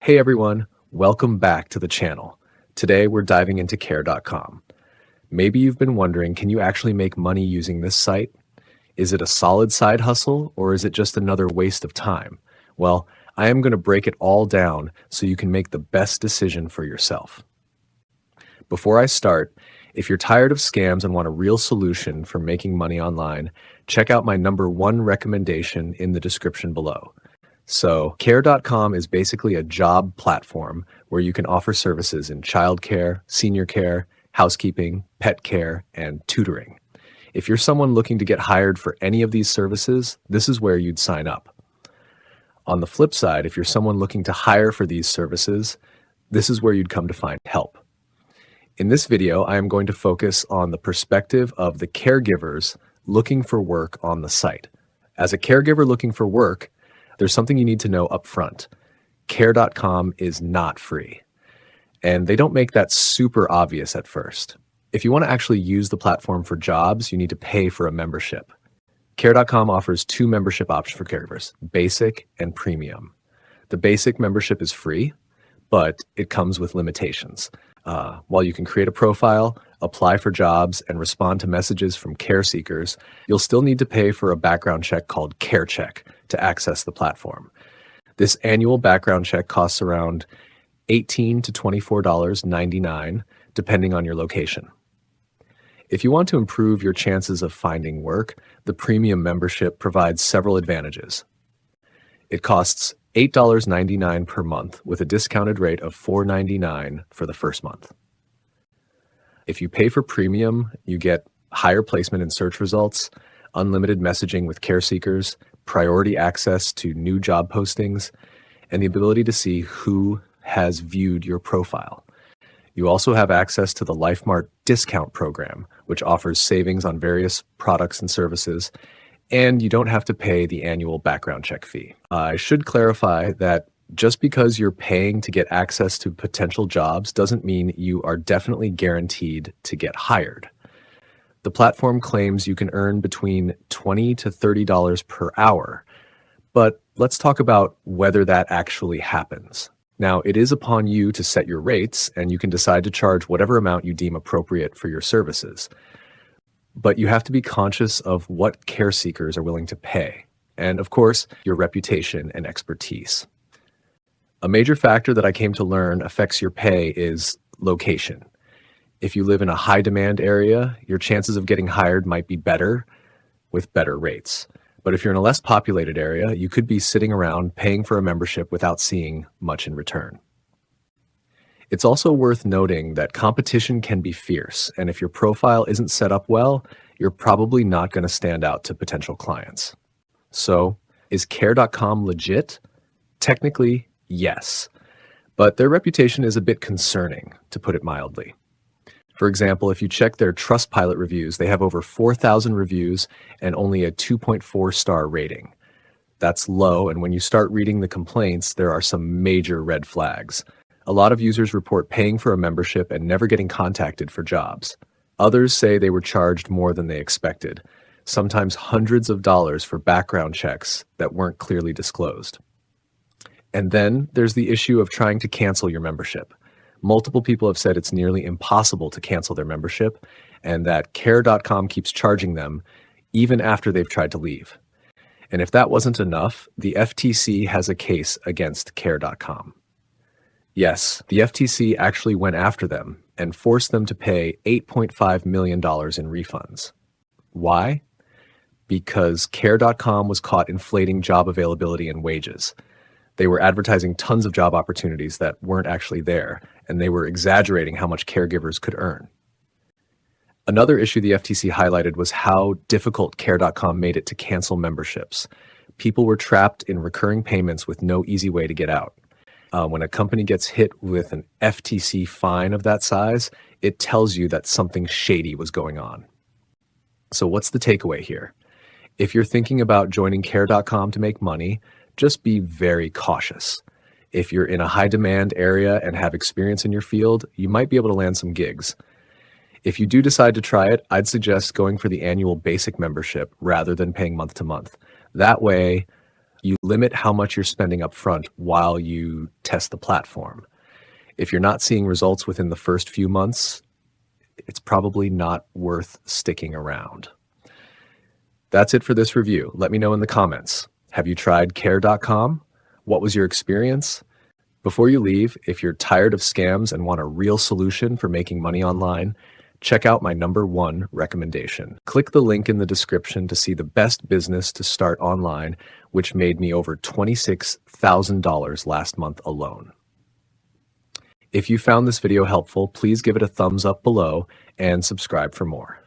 Hey everyone, welcome back to the channel. Today we're diving into care.com. Maybe you've been wondering, can you actually make money using this site? Is it a solid side hustle or is it just another waste of time? Well, I am going to break it all down so you can make the best decision for yourself. Before I start, if you're tired of scams and want a real solution for making money online, check out my #1 recommendation in the description below. So, care.com is basically a job platform where you can offer services in childcare, senior care, housekeeping, pet care, and tutoring. If you're someone looking to get hired for any of these services, this is where you'd sign up. On the flip side, if you're someone looking to hire for these services, this is where you'd come to find help. In this video, I am going to focus on the perspective of the caregivers looking for work on the site. As a caregiver looking for work, there's something you need to know up front. Care.com is not free. And they don't make that super obvious at first. If you want to actually use the platform for jobs, you need to pay for a membership. Care.com offers 2 membership options for caregivers, basic and premium. The basic membership is free, but it comes with limitations. While you can create a profile, apply for jobs, and respond to messages from care seekers, you'll still need to pay for a background check called Care Check to access the platform. This annual background check costs around $18 to $24.99, depending on your location. If you want to improve your chances of finding work, the premium membership provides several advantages. It costs $8.99 per month with a discounted rate of $4.99 for the first month. If you pay for premium, you get higher placement in search results, unlimited messaging with care seekers, priority access to new job postings, and the ability to see who has viewed your profile. You also have access to the LifeMart discount program, which offers savings on various products and services, and you don't have to pay the annual background check fee. I should clarify that just because you're paying to get access to potential jobs doesn't mean you are definitely guaranteed to get hired. The platform claims you can earn between $20 to $30 per hour, but let's talk about whether that actually happens. Now, it is upon you to set your rates, and you can decide to charge whatever amount you deem appropriate for your services. But you have to be conscious of what care seekers are willing to pay, and of course, your reputation and expertise. A major factor that I came to learn affects your pay is location. If you live in a high-demand area, your chances of getting hired might be better with better rates. But if you're in a less populated area, you could be sitting around paying for a membership without seeing much in return. It's also worth noting that competition can be fierce, and if your profile isn't set up well, you're probably not going to stand out to potential clients. So, is care.com legit? Technically, yes, but their reputation is a bit concerning, to put it mildly. For example, if you check their Trustpilot reviews, they have over 4,000 reviews and only a 2.4-star rating. That's low, and when you start reading the complaints, there are some major red flags. A lot of users report paying for a membership and never getting contacted for jobs. Others say they were charged more than they expected, sometimes hundreds of dollars for background checks that weren't clearly disclosed. And then there's the issue of trying to cancel your membership. Multiple people have said it's nearly impossible to cancel their membership, and that care.com keeps charging them even after they've tried to leave. And if that wasn't enough, the FTC has a case against care.com. Yes, the FTC actually went after them and forced them to pay $8.5 million in refunds. Why? Because care.com was caught inflating job availability and wages. They were advertising tons of job opportunities that weren't actually there, and they were exaggerating how much caregivers could earn. Another issue the FTC highlighted was how difficult care.com made it to cancel memberships. People were trapped in recurring payments with no easy way to get out. When a company gets hit with an FTC fine of that size, it tells you that something shady was going on. So what's the takeaway here? If you're thinking about joining care.com to make money, just be very cautious. If you're in a high demand area and have experience in your field, you might be able to land some gigs. If you do decide to try it, I'd suggest going for the annual basic membership rather than paying month to month. That way, You limit how much you're spending up front while you test the platform. If you're not seeing results within the first few months, it's probably not worth sticking around. That's it for this review. Let me know in the comments. Have you tried care.com? What was your experience? Before you leave, if you're tired of scams and want a real solution for making money online, check out my #1 recommendation. Click the link in the description to see the best business to start online, which made me over $26,000 last month alone. If you found this video helpful, please give it a thumbs up below and subscribe for more.